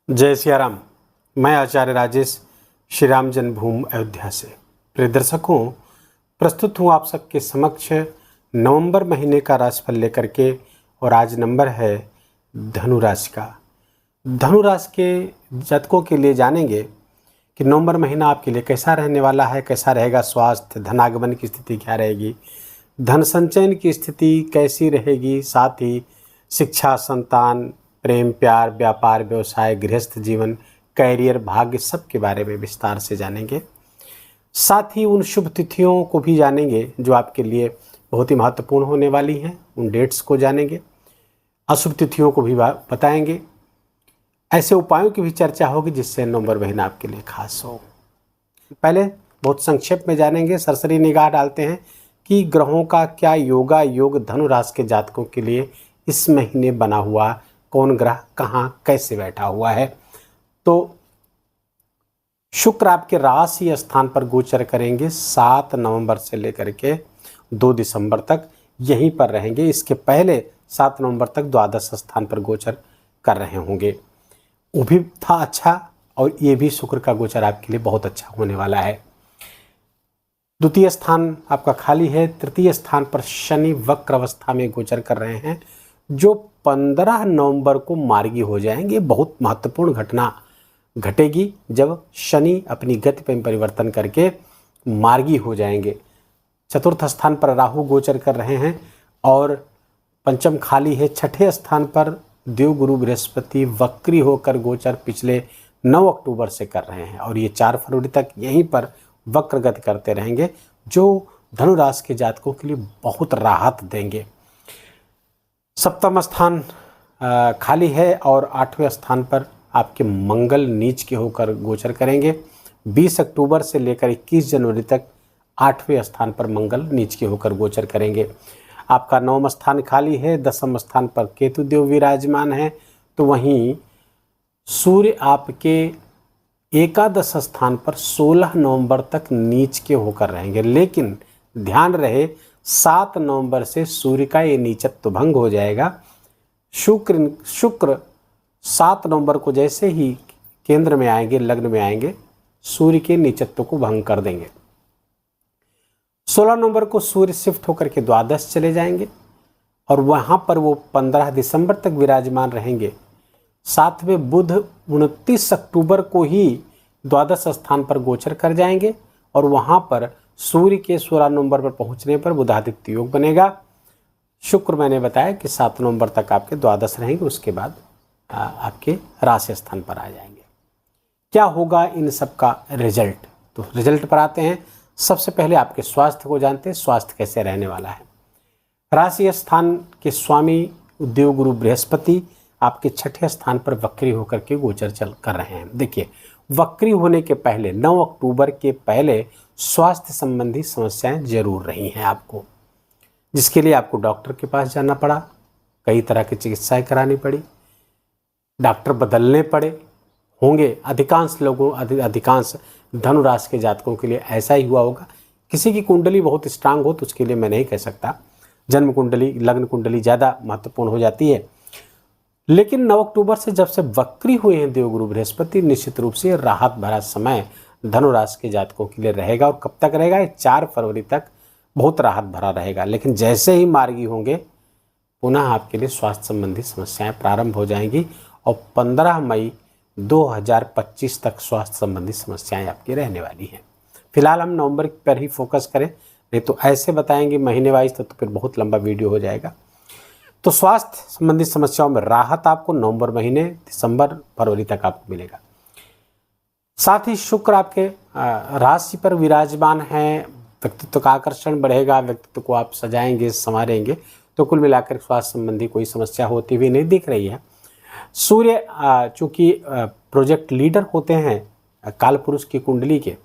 जय सिया राम। मैं आचार्य राजेश श्री राम जन्मभूमि अयोध्या से प्रिय दर्शकों प्रस्तुत हूँ आप सबके समक्ष नवंबर महीने का राशिफल लेकर के। और आज नंबर है धनु राशि का। धनु राशि के जातकों के लिए जानेंगे कि नवंबर महीना आपके लिए कैसा रहने वाला है, कैसा रहेगा स्वास्थ्य, धनागमन की स्थिति क्या रहेगी, धन संचयन की स्थिति कैसी रहेगी, साथ ही शिक्षा, संतान, प्रेम, प्यार, व्यापार, व्यवसाय, गृहस्थ जीवन, कैरियर, भाग्य सब के बारे में विस्तार से जानेंगे। साथ ही उन शुभ तिथियों को भी जानेंगे जो आपके लिए बहुत ही महत्वपूर्ण होने वाली हैं, उन डेट्स को जानेंगे। अशुभ तिथियों को भी बताएंगे। ऐसे उपायों की भी चर्चा होगी जिससे नवंबर महीना आपके लिए खास हो। पहले बहुत संक्षेप में जानेंगे, सरसरी निगाह डालते हैं कि ग्रहों का क्या योग धनु राशि के जातकों के लिए इस महीने बना हुआ, कौन ग्रह कहाँ कैसे बैठा हुआ है। तो शुक्र आपके राशि स्थान पर गोचर करेंगे 7 नवंबर से लेकर के 2 दिसंबर तक यहीं पर रहेंगे। इसके पहले 7 नवंबर तक द्वादश स्थान पर गोचर कर रहे होंगे। वो भी था अच्छा, और ये भी शुक्र का गोचर आपके लिए बहुत अच्छा होने वाला है। द्वितीय स्थान आपका खाली है। तृतीय स्थान पर शनि वक्र अवस्था में गोचर कर रहे हैं, जो 15 नवंबर को मार्गी हो जाएंगे। बहुत महत्वपूर्ण घटना घटेगी जब शनि अपनी गति में परिवर्तन करके मार्गी हो जाएंगे। चतुर्थ स्थान पर राहु गोचर कर रहे हैं और पंचम खाली है। छठे स्थान पर देवगुरु बृहस्पति वक्री होकर गोचर पिछले 9 अक्टूबर से कर रहे हैं और ये 4 फरवरी तक यहीं पर वक्र गति करते रहेंगे, जो धनु राशि के जातकों के लिए बहुत राहत देंगे। सप्तम स्थान खाली है और 8वें स्थान पर आपके मंगल नीच के होकर गोचर करेंगे। 20 अक्टूबर से लेकर 21 जनवरी तक 8वें स्थान पर मंगल नीच के होकर गोचर करेंगे। आपका 9वां स्थान खाली है। 10वें स्थान पर केतु देव विराजमान है। तो वहीं सूर्य आपके एकादश स्थान पर 16 नवंबर तक नीच के होकर रहेंगे। लेकिन ध्यान रहे 7 नवंबर से सूर्य का ये नीचत्व भंग हो जाएगा। शुक्र 7 नवंबर को जैसे ही केंद्र में आएंगे, लग्न में आएंगे, सूर्य के नीचत्व को भंग कर देंगे। 16 नवंबर को सूर्य शिफ्ट होकर के द्वादश चले जाएंगे और वहां पर वो 15 दिसंबर तक विराजमान रहेंगे। साथ में बुध 29 अक्टूबर को ही द्वादश स्थान पर गोचर कर जाएंगे और वहां पर सूर्य के 16 नवंबर पर पहुंचने पर बुधादित्य योग बनेगा। शुक्र मैंने बताया कि 7 नवंबर तक आपके द्वादश रहेंगे, उसके बाद आपके राशि स्थान पर आ जाएंगे। क्या होगा इन सब का रिजल्ट? तो रिजल्ट पर आते हैं। सबसे पहले आपके स्वास्थ्य को जानते हैं, स्वास्थ्य कैसे रहने वाला है। राशि स्थान के स्वामी देवगुरु बृहस्पति आपके 6ठे स्थान पर वक्री होकर के गोचर चल कर रहे हैं। देखिए, वक्री होने के पहले 9 अक्टूबर के पहले स्वास्थ्य संबंधी समस्याएं जरूर रही हैं आपको, जिसके लिए आपको डॉक्टर के पास जाना पड़ा, कई तरह की चिकित्साएं करानी पड़ी, डॉक्टर बदलने पड़े होंगे। अधिकांश धनु राशि के जातकों के लिए ऐसा ही हुआ होगा। किसी की कुंडली बहुत स्ट्रांग हो तो उसके लिए मैं नहीं कह सकता, जन्म कुंडली, लग्न कुंडली ज़्यादा महत्वपूर्ण हो जाती है। लेकिन 9 अक्टूबर से जब से वक्री हुए हैं देवगुरु बृहस्पति, निश्चित रूप से राहत भरा समय धनु राशि के जातकों के लिए रहेगा। और कब तक रहेगा? 4 फरवरी तक बहुत राहत भरा रहेगा। लेकिन जैसे ही मार्गी होंगे पुनः आपके लिए स्वास्थ्य संबंधी समस्याएं प्रारंभ हो जाएंगी और 15 मई 2025 तक स्वास्थ्य संबंधी समस्याएं आपकी रहने वाली हैं। फिलहाल हम नवंबर पर ही फोकस करें, नहीं तो ऐसे बताएंगे महीने वाइज तो फिर बहुत लंबा वीडियो हो जाएगा। तो स्वास्थ्य संबंधी समस्याओं में राहत आपको नवंबर महीने, दिसंबर, फरवरी तक आपको मिलेगा। साथ ही शुक्र आपके राशि पर विराजमान है। व्यक्तित्व का आकर्षण बढ़ेगा, व्यक्तित्व को आप सजाएंगे, संवारेंगे। तो कुल मिलाकर स्वास्थ्य संबंधी कोई समस्या होती हुई नहीं दिख रही है। सूर्य चूंकि प्रोजेक्ट लीडर होते हैं, काल पुरुष की कुंडली के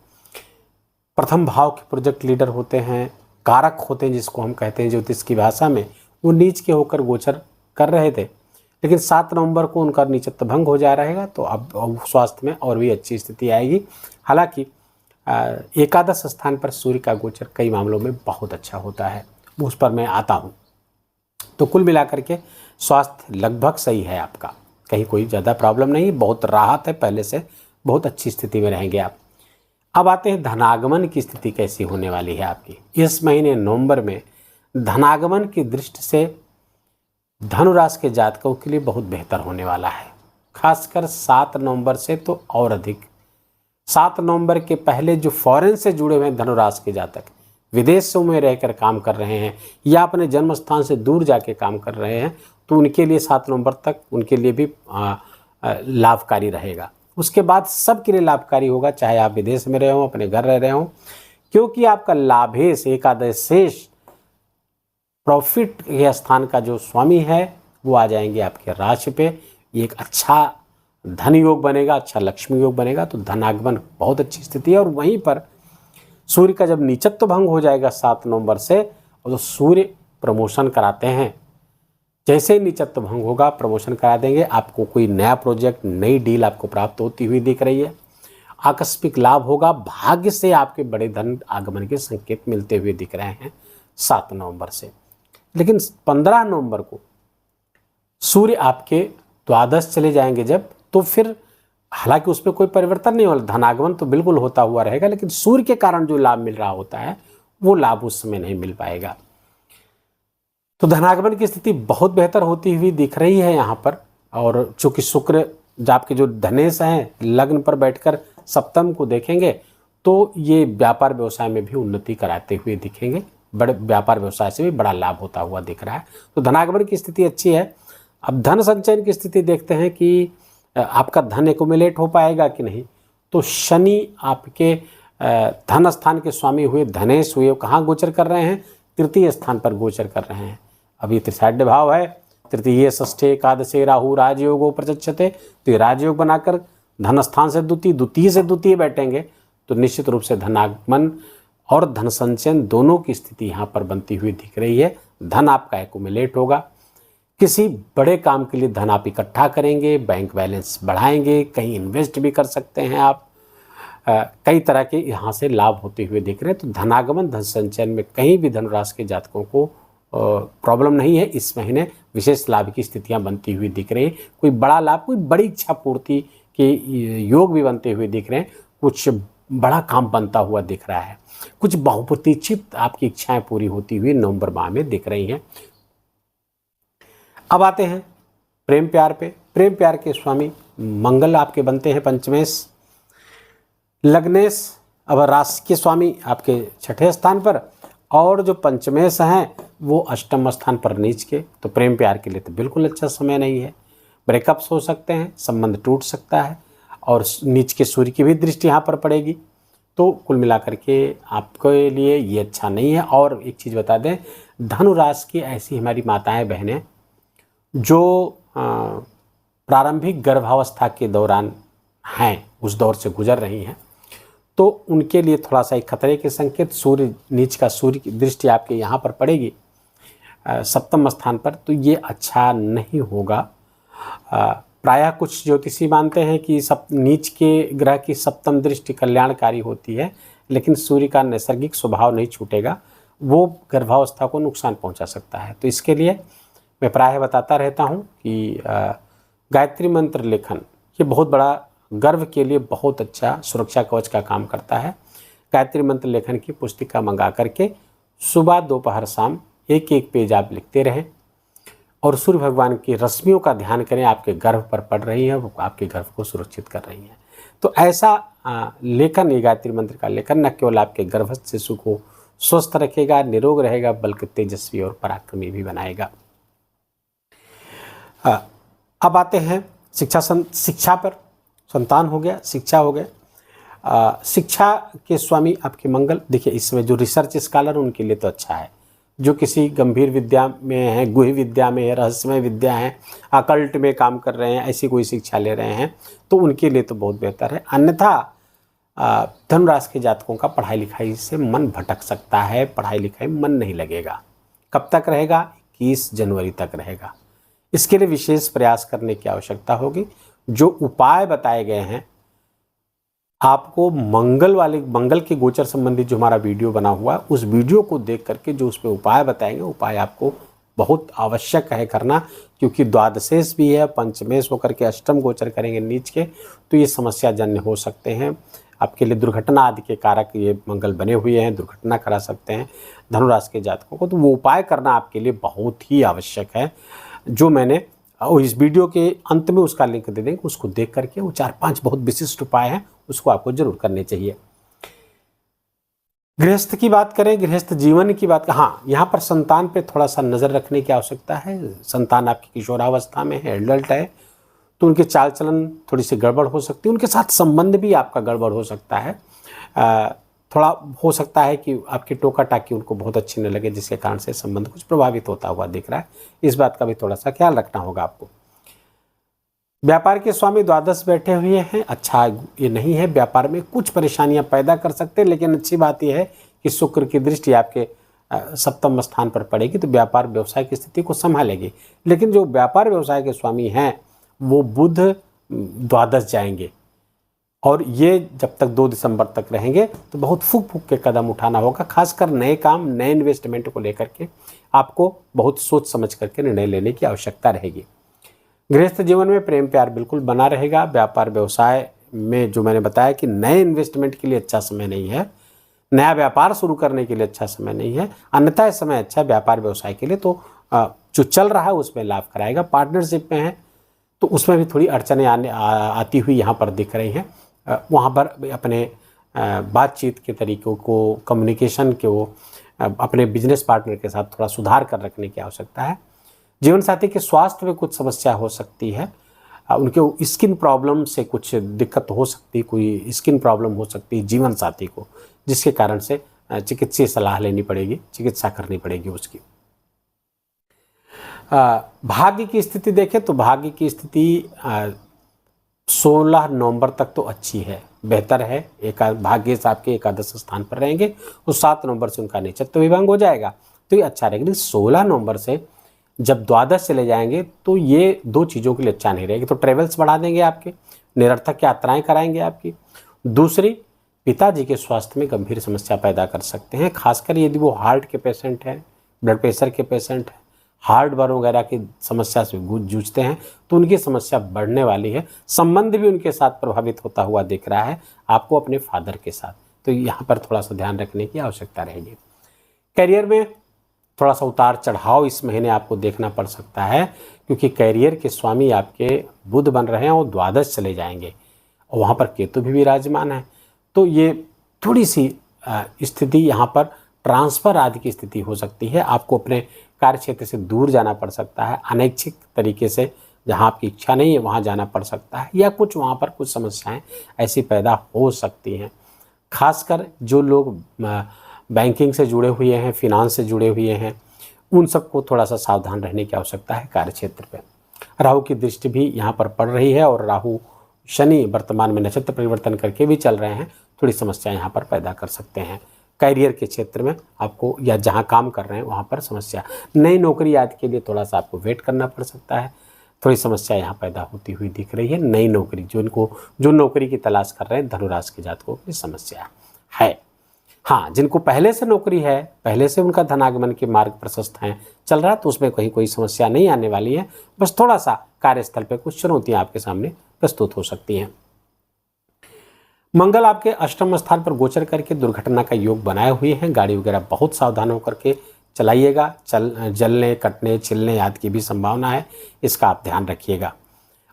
प्रथम भाव के प्रोजेक्ट लीडर होते हैं, कारक होते हैं जिसको हम कहते हैं ज्योतिष की भाषा में, वो नीच के होकर गोचर कर रहे थे। लेकिन 7 नवंबर को उनका नीचत्व भंग हो जा रहेगा, तो अब स्वास्थ्य में और भी अच्छी स्थिति आएगी। हालांकि एकादश स्थान पर सूर्य का गोचर कई मामलों में बहुत अच्छा होता है, उस पर मैं आता हूँ। तो कुल मिलाकर के स्वास्थ्य लगभग सही है आपका। कहीं कोई ज़्यादा प्रॉब्लम नहीं, बहुत राहत है, पहले से बहुत अच्छी स्थिति में रहेंगे आप। अब आते हैं धनागमन की स्थिति कैसी होने वाली है आपकी। इस महीने नवंबर में धनागमन की दृष्टि से धनु राशि के जातकों के लिए बहुत बेहतर होने वाला है, खासकर 7 नवंबर से तो और अधिक। 7 नवंबर के पहले जो फॉरेन से जुड़े हुए हैं धनु राशि के जातक, विदेशों में रहकर काम कर रहे हैं या अपने जन्म स्थान से दूर जाके काम कर रहे हैं, तो उनके लिए 7 नवंबर तक उनके लिए भी लाभकारी रहेगा। उसके बाद सबके लिए लाभकारी होगा, चाहे आप विदेश में रहे हों, अपने घर रह रहे हों, क्योंकि आपका लाभेश एकादश शेष प्रॉफिट के स्थान का जो स्वामी है वो आ जाएंगे आपके राशि पे। ये एक अच्छा धन योग बनेगा, अच्छा लक्ष्मी योग बनेगा, तो धनागमन बहुत अच्छी स्थिति है। और वहीं पर सूर्य का जब नीचत्व भंग हो जाएगा 7 नवंबर से, और तो सूर्य प्रमोशन कराते हैं, जैसे ही नीचत्व भंग होगा प्रमोशन करा देंगे। आपको कोई नया प्रोजेक्ट, नई डील आपको प्राप्त होती हुई दिख रही है, आकस्मिक लाभ होगा, भाग्य से आपके बड़े धन आगमन के संकेत मिलते हुए दिख रहे हैं 7 नवंबर से। लेकिन 15 नवंबर को सूर्य आपके द्वादश चले जाएंगे जब, तो फिर हालांकि उसमें कोई परिवर्तन नहीं होगा, धनागमन तो बिल्कुल होता हुआ रहेगा, लेकिन सूर्य के कारण जो लाभ मिल रहा होता है वो लाभ उस समय नहीं मिल पाएगा। तो धनागमन की स्थिति बहुत बेहतर होती हुई दिख रही है यहाँ पर। और चूंकि शुक्र आपके जो धनेश हैं लग्न पर बैठकर सप्तम को देखेंगे, तो ये व्यापार व्यवसाय में भी उन्नति कराते हुए दिखेंगे, बड़े व्यापार व्यवसाय से भी बड़ा लाभ होता हुआ दिख रहा है। तो धनागमन की स्थिति अच्छी है। अब धन संचयन की स्थिति देखते हैं कि आपका धन एक्युमुलेट हो पाएगा कि नहीं। तो शनि आपके धन स्थान के स्वामी हुए, धनेश हुए, कहाँ गोचर कर रहे हैं, तृतीय स्थान पर गोचर कर रहे हैं। अभी त्रिसाढ़ भाव है, तृतीय षष्ठे एकादशे राहु राजयोगो प्रचक्षते, तो ये राजयोग बनाकर धन स्थान से द्वितीय, द्वितीय से द्वितीय बैठेंगे, तो निश्चित रूप से धनागमन और धन संचयन दोनों की स्थिति यहाँ पर बनती हुई दिख रही है। धन आपका एक्युमुलेट होगा, किसी बड़े काम के लिए धन आप इकट्ठा करेंगे, बैंक बैलेंस बढ़ाएंगे, कहीं इन्वेस्ट भी कर सकते हैं आप, कई तरह के यहाँ से लाभ होते हुए दिख रहे हैं। तो धनागमन धन संचयन में कहीं भी धनुराशि के जातकों को प्रॉब्लम नहीं है। इस महीने विशेष लाभ की स्थितियाँ बनती हुई दिख रही हैं। कोई बड़ा लाभ, कोई बड़ी इच्छा पूर्ति के योग भी बनते हुए दिख रहे हैं, कुछ बड़ा काम बनता हुआ दिख रहा है, कुछ बहुप्रतीक्षित आपकी इच्छाएं पूरी होती हुई नवंबर माह में दिख रही हैं। अब आते हैं प्रेम प्यार पे। प्रेम प्यार के स्वामी मंगल आपके बनते हैं पंचमेश लग्नेश। अब राशि के स्वामी आपके छठे स्थान पर, और जो पंचमेश हैं वो अष्टम स्थान पर नीच के। तो प्रेम प्यार के लिए तो बिल्कुल अच्छा समय नहीं है, ब्रेकअप्स हो सकते हैं, संबंध टूट सकता है, और नीच के सूर्य की भी दृष्टि यहाँ पर पड़ेगी। तो कुल मिलाकर के आपके लिए ये अच्छा नहीं है। और एक चीज़ बता दें, धनु राशि की ऐसी हमारी माताएं बहनें जो प्रारंभिक गर्भावस्था के दौरान हैं, उस दौर से गुजर रही हैं, तो उनके लिए थोड़ा सा एक खतरे के संकेत, सूर्य नीच का सूर्य की दृष्टि आपके यहाँ पर पड़ेगी सप्तम स्थान पर, तो ये अच्छा नहीं होगा। प्रायः कुछ ज्योतिषी मानते हैं कि नीच के ग्रह की सप्तम दृष्टि कल्याणकारी होती है, लेकिन सूर्य का नैसर्गिक स्वभाव नहीं छूटेगा, वो गर्भावस्था को नुकसान पहुंचा सकता है। तो इसके लिए मैं प्रायः बताता रहता हूं कि गायत्री मंत्र लेखन ये बहुत बड़ा, गर्भ के लिए बहुत अच्छा सुरक्षा कवच का काम करता है। गायत्री मंत्र लेखन की पुस्तिका मंगा करके सुबह दोपहर शाम एक एक पेज आप लिखते रहें, और सूर्य भगवान की रश्मियों का ध्यान करें, आपके गर्भ पर पड़ रही है, वो आपके गर्भ को सुरक्षित कर रही हैं। तो ऐसा लेखन, ये गायत्री मंत्र का लेखन न केवल आपके गर्भस्थ शिशु को स्वस्थ रखेगा, निरोग रहेगा, बल्कि तेजस्वी और पराक्रमी भी बनाएगा। अब आते हैं शिक्षा पर। संतान हो गया, शिक्षा हो गया। शिक्षा के स्वामी आपके मंगल, देखिए इसमें जो रिसर्च स्कॉलर उनके लिए तो अच्छा है, जो किसी गंभीर विद्या में है, गुह्य विद्या में है, रहस्यमय विद्या है, अकल्ट में काम कर रहे हैं, ऐसी कोई शिक्षा ले रहे हैं, तो उनके लिए तो बहुत बेहतर है। अन्यथा धनु राशि के जातकों का पढ़ाई लिखाई से मन भटक सकता है, पढ़ाई लिखाई में मन नहीं लगेगा। कब तक रहेगा? 21 जनवरी तक रहेगा। इसके लिए विशेष प्रयास करने की आवश्यकता होगी। जो उपाय बताए गए हैं आपको, मंगल के गोचर संबंधी जो हमारा वीडियो बना हुआ है, उस वीडियो को देख करके जो उस पर उपाय बताएंगे, उपाय आपको बहुत आवश्यक है करना, क्योंकि द्वादशेश भी है, पंचमेश होकर के अष्टम गोचर करेंगे नीच के, तो ये समस्या जन्य हो सकते हैं। आपके लिए दुर्घटना आदि के कारक ये मंगल बने हुए हैं, दुर्घटना करा सकते हैं धनुराशि के जातकों को। तो वो उपाय करना आपके लिए बहुत ही आवश्यक है, जो मैंने इस वीडियो के अंत में उसका लिंक दे देंगे, उसको देख करके वो 4-5 बहुत विशिष्ट उपाय हैं, उसको आपको जरूर करने चाहिए। गृहस्थ की बात करें, गृहस्थ जीवन की बात, हाँ यहाँ पर संतान पे थोड़ा सा नज़र रखने की आवश्यकता है। संतान आपकी किशोरावस्था में है, एडल्ट है, तो उनके चाल चलन थोड़ी सी गड़बड़ हो सकती है, उनके साथ संबंध भी आपका गड़बड़ हो सकता है। थोड़ा हो सकता है कि आपकी टोका टाकी उनको बहुत अच्छी न लगे, जिसके कारण से संबंध कुछ प्रभावित होता हुआ दिख रहा है। इस बात का भी थोड़ा सा ख्याल रखना होगा आपको। व्यापार के स्वामी द्वादश बैठे हुए हैं, अच्छा ये नहीं है, व्यापार में कुछ परेशानियां पैदा कर सकते हैं, लेकिन अच्छी बात यह है कि शुक्र की दृष्टि आपके सप्तम स्थान पर पड़ेगी, तो व्यापार व्यवसाय की स्थिति को संभालेगी। लेकिन जो व्यापार व्यवसाय के स्वामी हैं वो बुध द्वादश जाएंगे, और ये जब तक 2 दिसंबर तक रहेंगे तो बहुत फूक फूक के कदम उठाना होगा। खासकर नए काम, नए इन्वेस्टमेंट को लेकर के आपको बहुत सोच समझ करके निर्णय लेने की आवश्यकता रहेगी। गृहस्थ जीवन में प्रेम प्यार बिल्कुल बना रहेगा। व्यापार व्यवसाय में जो मैंने बताया कि नए इन्वेस्टमेंट के लिए अच्छा समय नहीं है, नया व्यापार शुरू करने के लिए अच्छा समय नहीं है, अन्यथा समय अच्छा है व्यापार व्यवसाय के लिए। तो जो चल रहा है उसमें लाभ कराएगा। पार्टनरशिप में है तो उसमें भी थोड़ी अड़चनें आती हुई यहाँ पर दिख रही हैं। वहाँ पर अपने बातचीत के तरीक़ों को, कम्युनिकेशन को अपने बिजनेस पार्टनर के साथ थोड़ा सुधार कर रखने की आवश्यकता है। जीवन साथी के स्वास्थ्य में कुछ समस्या हो सकती है, उनके स्किन प्रॉब्लम से कुछ दिक्कत हो सकती है, कोई स्किन प्रॉब्लम हो सकती है जीवन साथी को, जिसके कारण से चिकित्सीय सलाह लेनी पड़ेगी, चिकित्सा करनी पड़ेगी उसकी। भाग्य की स्थिति देखें तो भाग्य की स्थिति 16 नवंबर तक तो अच्छी है, बेहतर है। भाग्य से आपके एकादश स्थान पर रहेंगे, तो 7 नवंबर से उनका नीचत्व विभंग हो जाएगा, तो ये अच्छा रहेगा। 16 नवंबर से जब द्वादश चले जाएंगे तो ये 2 चीज़ों के लिए अच्छा नहीं रहेगी। तो ट्रेवल्स बढ़ा देंगे आपके, निरर्थक यात्राएं कराएंगे आपकी। दूसरी, पिताजी के स्वास्थ्य में गंभीर समस्या पैदा कर सकते हैं, खासकर यदि वो हार्ट के पेशेंट हैं, ब्लड प्रेशर के पेशेंट हैं, हार्ट बर्न वगैरह की समस्या से जूझते हैं, तो उनकी समस्या बढ़ने वाली है। संबंध भी उनके साथ प्रभावित होता हुआ दिख रहा है, आपको अपने फादर के साथ, तो यहाँ पर थोड़ा सा ध्यान रखने की आवश्यकता रहेगी। करियर में थोड़ा सा उतार चढ़ाव इस महीने आपको देखना पड़ सकता है, क्योंकि कैरियर के स्वामी आपके बुध बन रहे हैं और द्वादश चले जाएंगे, और वहाँ पर केतु भी विराजमान है। तो ये थोड़ी सी स्थिति यहाँ पर ट्रांसफ़र आदि की स्थिति हो सकती है। आपको अपने कार्य क्षेत्र से दूर जाना पड़ सकता है, अनैच्छिक तरीके से, जहाँ आपकी इच्छा नहीं है वहाँ जाना पड़ सकता है, या कुछ वहाँ पर कुछ समस्याएं ऐसी पैदा हो सकती हैं। खासकर जो लोग बैंकिंग से जुड़े हुए हैं, फिनांस से जुड़े हुए हैं, उन सबको थोड़ा सा सावधान रहने की आवश्यकता है कार्य क्षेत्र पर। राहु की दृष्टि भी यहाँ पर पड़ रही है, और राहु शनि वर्तमान में नक्षत्र परिवर्तन करके भी चल रहे हैं, थोड़ी समस्या यहाँ पर पैदा कर सकते हैं। कैरियर के क्षेत्र में आपको, या जहाँ काम कर रहे हैं वहाँ पर समस्या, नई नौकरी आदि के लिए थोड़ा सा आपको वेट करना पड़ सकता है, थोड़ी समस्या यहाँ पैदा होती हुई दिख रही है। नई नौकरी जो नौकरी की तलाश कर रहे हैं धनुराशि के जातकों की समस्या है। हाँ, जिनको पहले से नौकरी है, पहले से उनका धनागमन के मार्ग प्रशस्त हैं, चल रहा है, तो उसमें कहीं कोई समस्या नहीं आने वाली है। बस थोड़ा सा कार्यस्थल पर कुछ चुनौतियाँ आपके सामने प्रस्तुत हो सकती हैं। मंगल आपके अष्टम स्थान पर गोचर करके दुर्घटना का योग बनाए हुए हैं। गाड़ी वगैरह बहुत सावधान होकर के चलाइएगा, जलने, कटने, छिलने आदि की भी संभावना है, इसका आप ध्यान रखिएगा।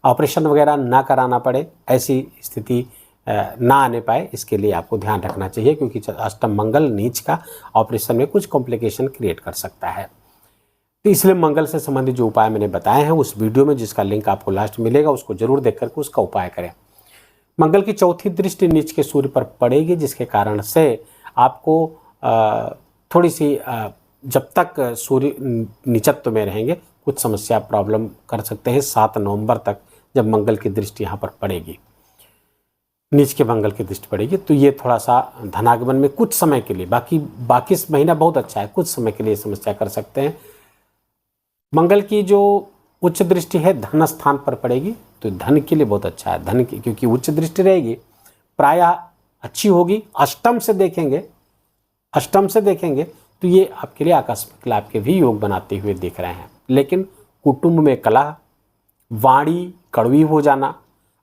ऑपरेशन वगैरह ना कराना पड़े, ऐसी स्थिति ना आने पाए, इसके लिए आपको ध्यान रखना चाहिए, क्योंकि अष्टम मंगल नीच का ऑपरेशन में कुछ कॉम्प्लिकेशन क्रिएट कर सकता है। तो इसलिए मंगल से संबंधित जो उपाय मैंने बताए हैं उस वीडियो में, जिसका लिंक आपको लास्ट मिलेगा, उसको जरूर देख करके उसका उपाय करें। मंगल की चौथी दृष्टि नीच के सूर्य पर पड़ेगी, जिसके कारण से आपको थोड़ी सी जब तक सूर्य नीचत्व में रहेंगे कुछ समस्या प्रॉब्लम कर सकते हैं। 7 नवंबर तक जब मंगल की दृष्टि यहाँ पर पड़ेगी, नीच के मंगल की दृष्टि पड़ेगी, तो ये थोड़ा सा धनागमन में कुछ समय के लिए, बाकी महीना बहुत अच्छा है, कुछ समय के लिए समस्या कर सकते हैं। मंगल की जो उच्च दृष्टि है धन स्थान पर पड़ेगी, तो धन के लिए बहुत अच्छा है। धन की क्योंकि उच्च दृष्टि रहेगी, प्रायः अच्छी होगी। अष्टम से देखेंगे तो ये आपके लिए आकस्मिक लाभ के भी योग बनाते हुए दिख रहे हैं, लेकिन कुटुंब में कलह, वाणी कड़वी हो जाना,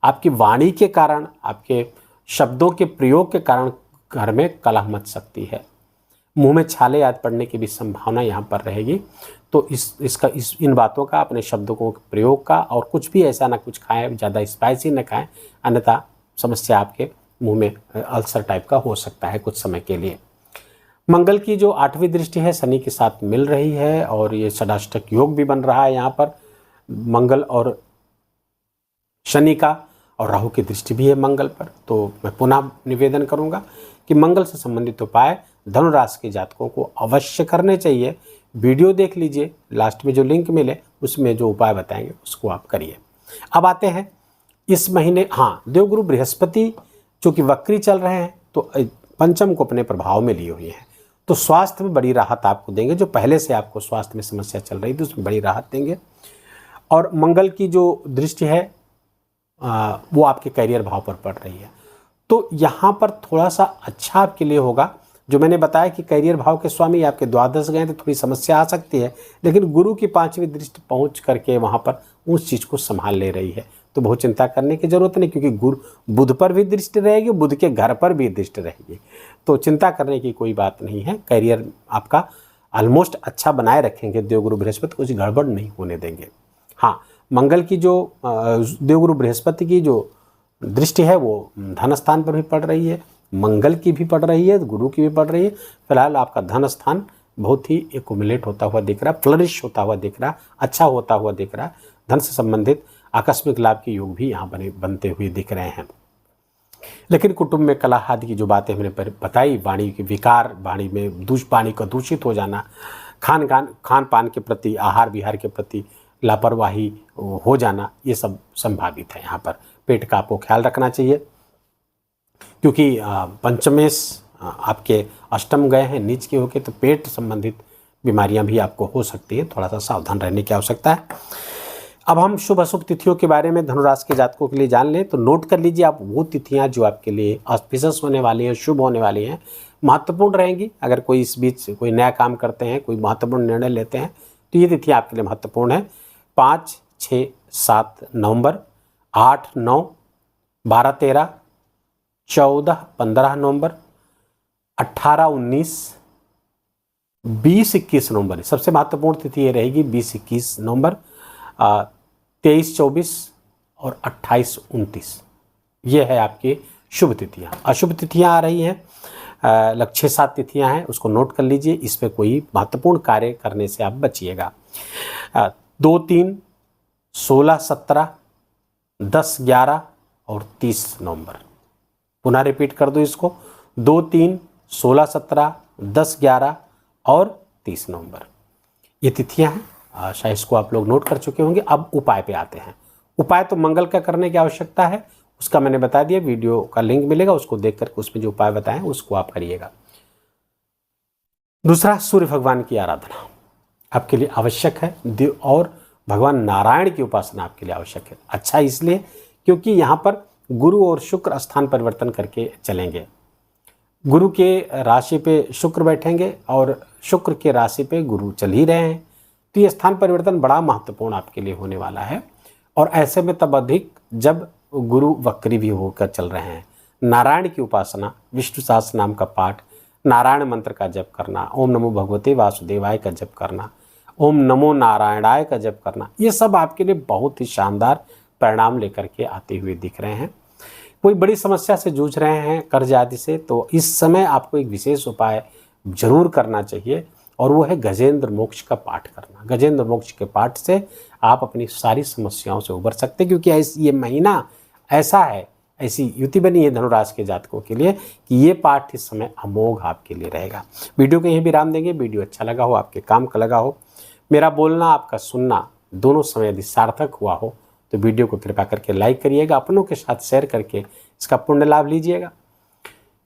आपकी वाणी के कारण, आपके शब्दों के प्रयोग के कारण घर में कलह मच सकती है। मुंह में छाले याद पड़ने की भी संभावना यहाँ पर रहेगी। तो इन बातों का, अपने शब्दों को प्रयोग का, और कुछ भी ऐसा ना कुछ खाएं, ज़्यादा स्पाइसी न खाएं, अन्यथा समस्या आपके मुंह में अल्सर टाइप का हो सकता है कुछ समय के लिए। मंगल की जो 8वीं दृष्टि है शनि के साथ मिल रही है और ये षडाष्टक योग भी बन रहा है यहाँ पर मंगल और शनि का, और राहु की दृष्टि भी है मंगल पर। तो मैं पुनः निवेदन करूंगा कि मंगल से संबंधित उपाय धनु राशि के जातकों को अवश्य करने चाहिए। वीडियो देख लीजिए, लास्ट में जो लिंक मिले उसमें जो उपाय बताएंगे उसको आप करिए। अब आते हैं इस महीने, हाँ, देवगुरु बृहस्पति जो कि वक्री चल रहे हैं तो पंचम को अपने प्रभाव में लिए हुए हैं, तो स्वास्थ्य में बड़ी राहत आपको देंगे। जो पहले से आपको स्वास्थ्य में समस्या चल रही थी उसमें बड़ी राहत देंगे। और मंगल की जो दृष्टि है वो आपके करियर भाव पर पड़ रही है, तो यहाँ पर थोड़ा सा अच्छा आपके लिए होगा। जो मैंने बताया कि करियर भाव के स्वामी आपके द्वादश गए तो थोड़ी समस्या आ सकती है, लेकिन गुरु की 5वीं दृष्टि पहुँच करके वहाँ पर उस चीज़ को संभाल ले रही है, तो बहुत चिंता करने की जरूरत नहीं, क्योंकि गुरु बुध पर भी दृष्टि रहेगी, बुध के घर पर भी दृष्टि रहेगी, तो चिंता करने की कोई बात नहीं है। करियर आपका ऑलमोस्ट अच्छा बनाए रखेंगे देवगुरु बृहस्पति, कुछ गड़बड़ नहीं होने देंगे। हाँ, मंगल की जो देवगुरु बृहस्पति की जो दृष्टि है वो धन स्थान पर भी पड़ रही है, मंगल की भी पड़ रही है, गुरु की भी पड़ रही है। फिलहाल आपका धन स्थान बहुत ही एक्युमुलेट होता हुआ दिख रहा, फ्लरिश होता हुआ दिख रहा, अच्छा होता हुआ दिख रहा। धन से संबंधित आकस्मिक लाभ के योग भी यहाँ बनते हुए दिख रहे हैं। लेकिन कुटुंब में कलह आदि की जो बातें मैंने बताई, वाणी के विकार, वाणी में पानी का दूषित हो जाना, खान पान के प्रति, आहार विहार के प्रति लापरवाही हो जाना, ये सब संभावित है। यहाँ पर पेट का आपको ख्याल रखना चाहिए, क्योंकि पंचमेश आपके अष्टम गए हैं नीच के होके, तो पेट संबंधित बीमारियां भी आपको हो सकती है, थोड़ा सा सावधान रहने की आवश्यकता है। अब हम शुभ अशुभ तिथियों के बारे में धनुराशि के जातकों के लिए जान लें, तो नोट कर लीजिए आप वो तिथियां जो आपके लिए ऑस्पिशियस होने वाली हैं, शुभ होने वाली हैं, महत्वपूर्ण रहेंगी। अगर कोई इस बीच कोई नया काम करते हैं, कोई महत्वपूर्ण निर्णय लेते हैं, तो ये तिथियां आपके लिए महत्वपूर्ण है। 5, 6, 7 नवंबर, 8, 9, 12, 13, 14, 15 नवंबर, 18, 19, 20, 21 नवंबर। सबसे महत्वपूर्ण तिथि ये रहेगी 20, 21 नवंबर, 23, 24 और 28, 29। ये है आपकी शुभ तिथियाँ। अशुभ तिथियाँ आ रही हैं, लगभग 6-7 तिथियाँ हैं, उसको नोट कर लीजिए। इस पर कोई महत्वपूर्ण कार्य करने से आप बचिएगा। 2, 3, 16, 17, 10, 11 और 30 नवंबर। पुनः रिपीट कर दो इसको, 2, 3, 16, 17, 10, 11 और 30 नवंबर, ये तिथियां हैं। शायद इसको आप लोग नोट कर चुके होंगे। अब उपाय पे आते हैं। उपाय तो मंगल का करने की आवश्यकता है, उसका मैंने बता दिया, वीडियो का लिंक मिलेगा, उसको देख करके उसमें जो उपाय बताएं उसको आप करिएगा। दूसरा, सूर्य भगवान की आराधना आपके लिए आवश्यक है, और भगवान नारायण की उपासना आपके लिए आवश्यक है। अच्छा इसलिए क्योंकि यहाँ पर गुरु और शुक्र स्थान परिवर्तन करके चलेंगे। गुरु के राशि पे शुक्र बैठेंगे और शुक्र के राशि पे गुरु चल ही रहे हैं, तो ये स्थान परिवर्तन बड़ा महत्वपूर्ण आपके लिए होने वाला है। और ऐसे में तब अधिक जब गुरु वक्री भी होकर चल रहे हैं। नारायण की उपासना, विष्णु सहस्त्र नाम का पाठ, नारायण मंत्र का जप करना, ओम नमो भगवते वासुदेवाय का जप करना, ओम नमो नारायणाय का जप करना, ये सब आपके लिए बहुत ही शानदार परिणाम लेकर के आते हुए दिख रहे हैं। कोई बड़ी समस्या से जूझ रहे हैं, कर्ज आदि से, तो इस समय आपको एक विशेष उपाय जरूर करना चाहिए, और वो है गजेंद्र मोक्ष का पाठ करना। गजेंद्र मोक्ष के पाठ से आप अपनी सारी समस्याओं से उबर सकते हैं, क्योंकि ये महीना ऐसा है, ऐसी युति बनी है धनुराशि के जातकों के लिए कि ये पाठ इस समय अमोघ आपके लिए रहेगा। वीडियो को यहीं विराम देंगे। वीडियो अच्छा लगा हो, आपके काम का लगा हो, मेरा बोलना आपका सुनना दोनों समय यदि सार्थक हुआ हो, तो वीडियो को कृपा करके लाइक करिएगा, अपनों के साथ शेयर करके इसका पुण्य लाभ लीजिएगा।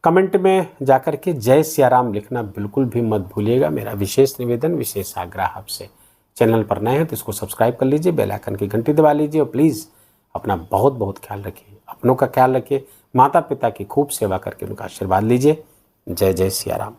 कमेंट में जाकर के जय सिया राम लिखना बिल्कुल भी मत भूलिएगा। मेरा विशेष निवेदन, विशेष आग्रह आपसे। चैनल पर नए हैं तो इसको सब्सक्राइब कर लीजिए, बेल आइकन की घंटी दबा लीजिए, और प्लीज़ अपना बहुत बहुत ख्याल रखिए, अपनों का ख्याल रखिए, माता पिता की खूब सेवा करके उनका आशीर्वाद लीजिए। जय जय सिया राम।